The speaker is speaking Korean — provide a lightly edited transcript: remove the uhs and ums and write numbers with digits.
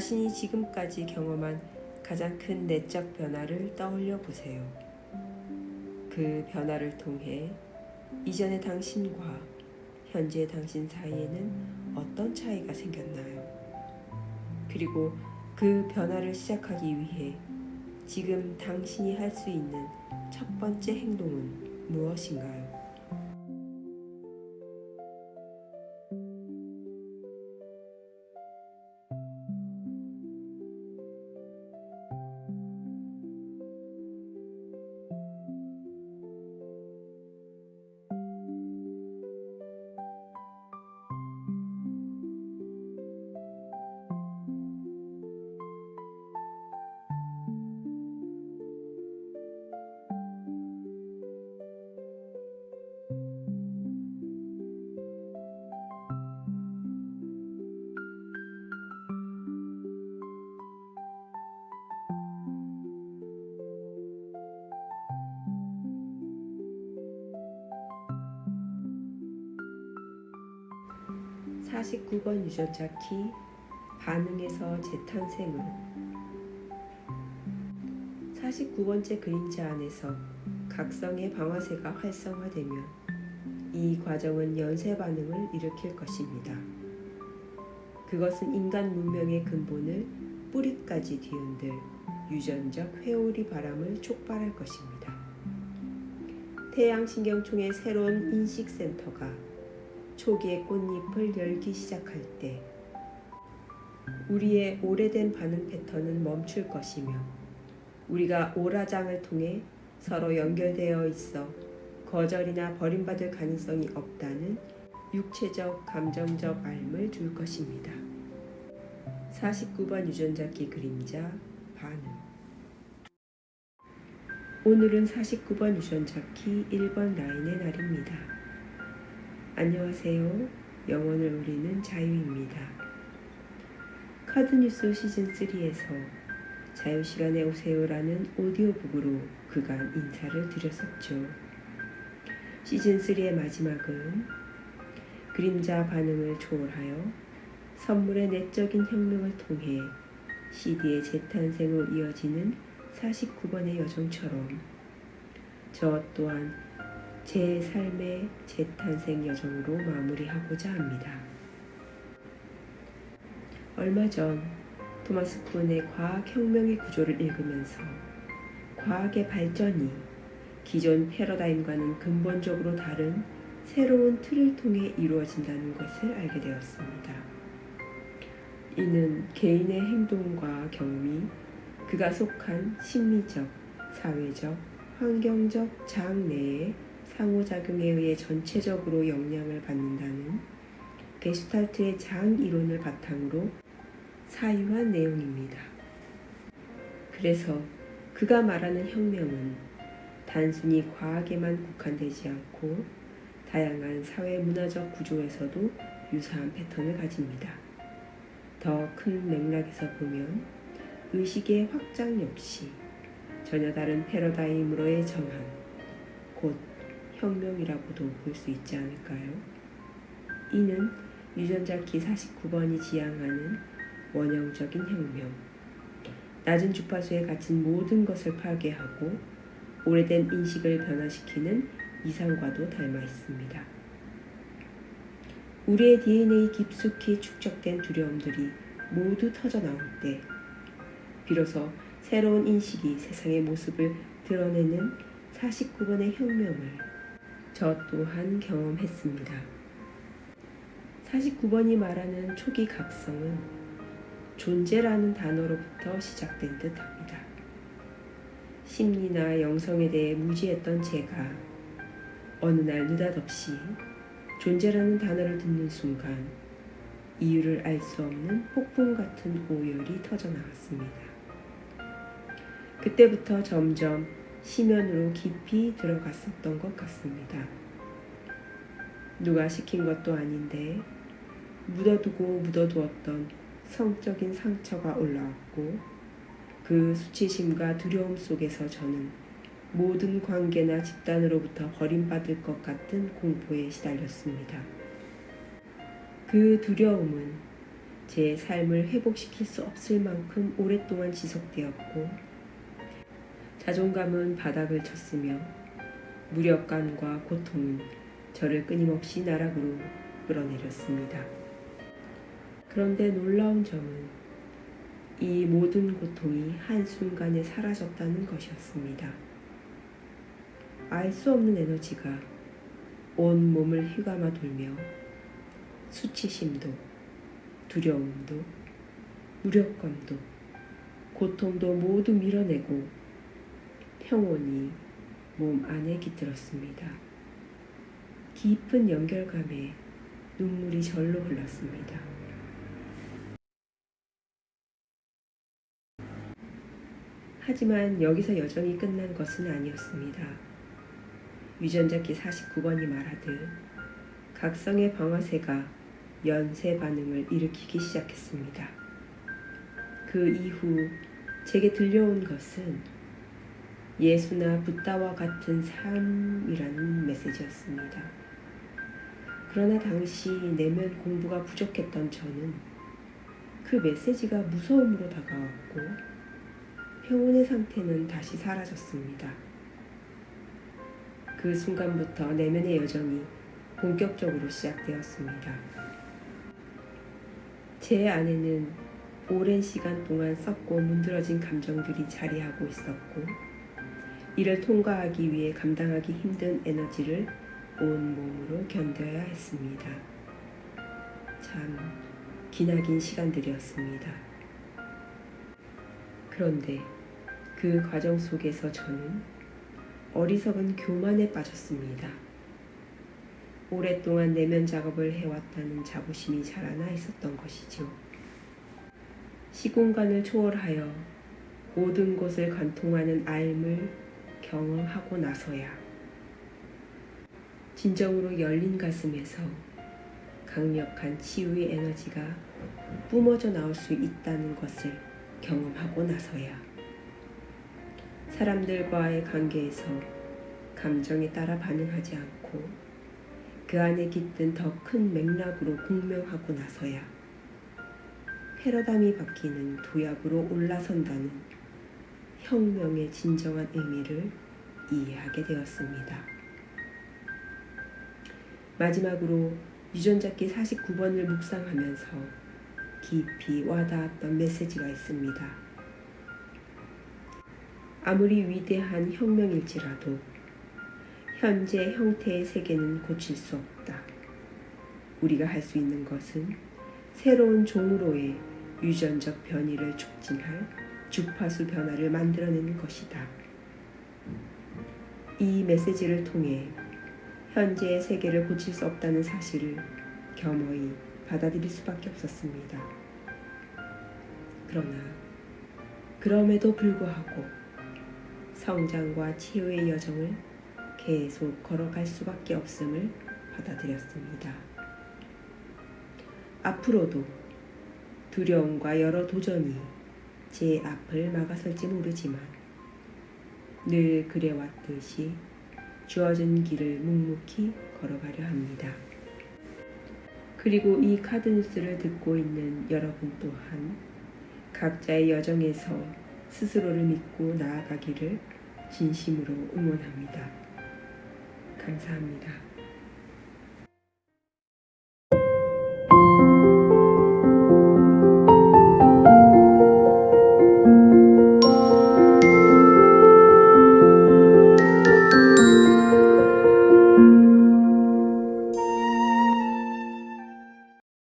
자신이 지금까지 경험한 가장 큰 내적 변화를 떠올려 보세요. 그 변화를 통해 이전의 당신과 현재의 당신 사이에는 어떤 차이가 생겼나요? 그리고 그 변화를 시작하기 위해 지금 당신이 할 수 있는 첫 번째 행동은 무엇인가요? 49번 유전자 키 반응에서 재탄생으로 49번째 그림자 안에서 각성의 방아쇠가 활성화되면 이 과정은 연쇄 반응을 일으킬 것입니다. 그것은 인간 문명의 근본을 뿌리까지 뒤흔들 유전적 회오리 바람을 촉발할 것입니다. 태양신경총의 새로운 인식센터가 초기의 꽃잎을 열기 시작할 때 우리의 오래된 반응 패턴은 멈출 것이며 우리가 오라장을 통해 서로 연결되어 있어 거절이나 버림받을 가능성이 없다는 육체적, 감정적 알을 줄 것입니다. 49번 유전자키 그림자 반응. 오늘은 49번 유전자키 1번 라인의 날입니다. 안녕하세요. 영혼을 울리는 자유입니다. 카드뉴스 시즌3에서 자유시간에 오세요라는 오디오북으로 그간 인사를 드렸었죠. 시즌3의 마지막은 그림자 반응을 초월하여 선물의 내적인 혁명을 통해 CD의 재탄생으로 이어지는 49번의 여정처럼 저 또한 제 삶의 재탄생 여정으로 마무리하고자 합니다. 얼마 전 토마스 쿤의 과학혁명의 구조를 읽으면서 과학의 발전이 기존 패러다임과는 근본적으로 다른 새로운 틀을 통해 이루어진다는 것을 알게 되었습니다. 이는 개인의 행동과 경험이 그가 속한 심리적, 사회적, 환경적 장내의 상호작용에 의해 전체적으로 영향을 받는다는 게슈탈트의 장 이론을 바탕으로 사유한 내용입니다. 그래서 그가 말하는 혁명은 단순히 과학에만 국한되지 않고 다양한 사회 문화적 구조에서도 유사한 패턴을 가집니다. 더 큰 맥락에서 보면 의식의 확장 역시 전혀 다른 패러다임으로의 전환, 곧 혁명이라고도 볼 수 있지 않을까요? 이는 유전자키 49번이 지향하는 원형적인 혁명, 낮은 주파수에 갇힌 모든 것을 파괴하고 오래된 인식을 변화시키는 이상과도 닮아 있습니다. 우리의 DNA 깊숙이 축적된 두려움들이 모두 터져나올 때 비로소 새로운 인식이 세상의 모습을 드러내는 49번의 혁명을 저 또한 경험했습니다. 49번이 말하는 초기 각성은 존재라는 단어로부터 시작된 듯 합니다. 심리나 영성에 대해 무지했던 제가 어느 날 느닷없이 존재라는 단어를 듣는 순간 이유를 알 수 없는 폭풍 같은 오열이 터져나왔습니다. 그때부터 점점 심연으로 깊이 들어갔었던 것 같습니다. 누가 시킨 것도 아닌데 묻어두고 묻어두었던 성적인 상처가 올라왔고 그 수치심과 두려움 속에서 저는 모든 관계나 집단으로부터 버림받을 것 같은 공포에 시달렸습니다. 그 두려움은 제 삶을 회복시킬 수 없을 만큼 오랫동안 지속되었고 자존감은 바닥을 쳤으며 무력감과 고통은 저를 끊임없이 나락으로 끌어내렸습니다. 그런데 놀라운 점은 이 모든 고통이 한순간에 사라졌다는 것이었습니다. 알 수 없는 에너지가 온 몸을 휘감아 돌며 수치심도, 두려움도, 무력감도, 고통도 모두 밀어내고 평온이 몸 안에 깃들었습니다. 깊은 연결감에 눈물이 절로 흘렀습니다. 하지만 여기서 여정이 끝난 것은 아니었습니다. 유전자기 49번이 말하듯 각성의 방아쇠가 연쇄 반응을 일으키기 시작했습니다. 그 이후 제게 들려온 것은 예수나 붓다와 같은 삶이라는 메시지였습니다. 그러나 당시 내면 공부가 부족했던 저는 그 메시지가 무서움으로 다가왔고 평온의 상태는 다시 사라졌습니다. 그 순간부터 내면의 여정이 본격적으로 시작되었습니다. 제 안에는 오랜 시간 동안 썩고 문드러진 감정들이 자리하고 있었고 이를 통과하기 위해 감당하기 힘든 에너지를 온 몸으로 견뎌야 했습니다. 참 기나긴 시간들이었습니다. 그런데 그 과정 속에서 저는 어리석은 교만에 빠졌습니다. 오랫동안 내면 작업을 해왔다는 자부심이 자라나 있었던 것이죠. 시공간을 초월하여 모든 곳을 관통하는 알을 경험하고 나서야 진정으로 열린 가슴에서 강력한 치유의 에너지가 뿜어져 나올 수 있다는 것을 경험하고 나서야 사람들과의 관계에서 감정에 따라 반응하지 않고 그 안에 깃든 더 큰 맥락으로 공명하고 나서야 패러다임이 바뀌는 도약으로 올라선다는 혁명의 진정한 의미를 이해하게 되었습니다. 마지막으로 유전자기 49번을 묵상하면서 깊이 와닿았던 메시지가 있습니다. 아무리 위대한 혁명일지라도 현재 형태의 세계는 고칠 수 없다. 우리가 할 수 있는 것은 새로운 종으로의 유전적 변이를 촉진할 주파수 변화를 만들어내는 것이다. 이 메시지를 통해 현재의 세계를 고칠 수 없다는 사실을 겸허히 받아들일 수밖에 없었습니다. 그러나 그럼에도 불구하고 성장과 치유의 여정을 계속 걸어갈 수밖에 없음을 받아들였습니다. 앞으로도 두려움과 여러 도전이 제 앞을 막아설지 모르지만 늘 그래왔듯이 주어진 길을 묵묵히 걸어가려 합니다. 그리고 이 카드 뉴스를 듣고 있는 여러분 또한 각자의 여정에서 스스로를 믿고 나아가기를 진심으로 응원합니다. 감사합니다.